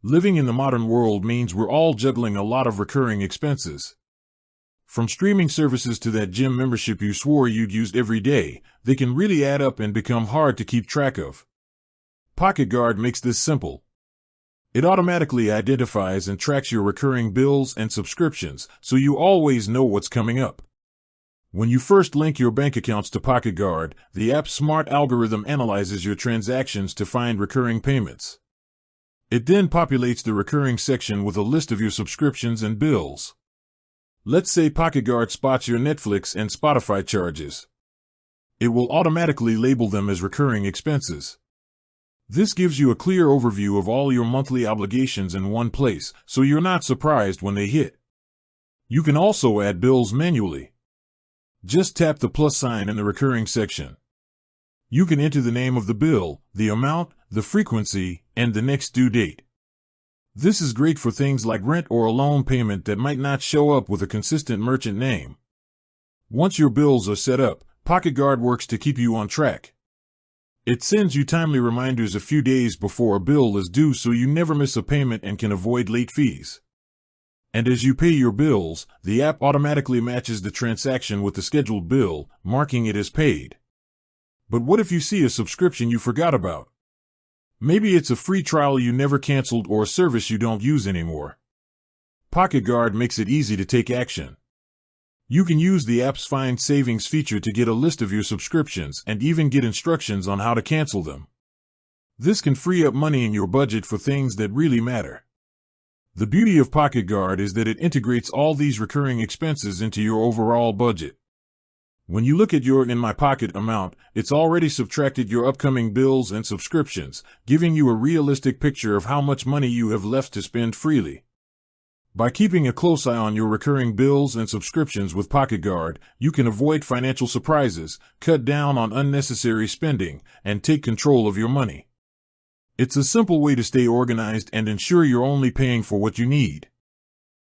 Living in the modern world means we're all juggling a lot of recurring expenses. From streaming services to that gym membership you swore you'd use every day, they can really add up and become hard to keep track of. PocketGuard makes this simple. It automatically identifies and tracks your recurring bills and subscriptions, so you always know what's coming up. When you first link your bank accounts to PocketGuard, the app's smart algorithm analyzes your transactions to find recurring payments. It then populates the recurring section with a list of your subscriptions and bills. Let's say PocketGuard spots your Netflix and Spotify charges. It will automatically label them as recurring expenses. This gives you a clear overview of all your monthly obligations in one place, so you're not surprised when they hit. You can also add bills manually. Just tap the plus sign in the recurring section. You can enter the name of the bill, the amount, the frequency, and the next due date. This is great for things like rent or a loan payment that might not show up with a consistent merchant name. Once your bills are set up, PocketGuard works to keep you on track. It sends you timely reminders a few days before a bill is due so you never miss a payment and can avoid late fees. And as you pay your bills, the app automatically matches the transaction with the scheduled bill, marking it as paid. But what if you see a subscription you forgot about? Maybe it's a free trial you never canceled or a service you don't use anymore. PocketGuard makes it easy to take action. You can use the app's Find Savings feature to get a list of your subscriptions and even get instructions on how to cancel them. This can free up money in your budget for things that really matter. The beauty of PocketGuard is that it integrates all these recurring expenses into your overall budget. When you look at your In My Pocket amount, it's already subtracted your upcoming bills and subscriptions, giving you a realistic picture of how much money you have left to spend freely. By keeping a close eye on your recurring bills and subscriptions with PocketGuard, you can avoid financial surprises, cut down on unnecessary spending, and take control of your money. It's a simple way to stay organized and ensure you're only paying for what you need.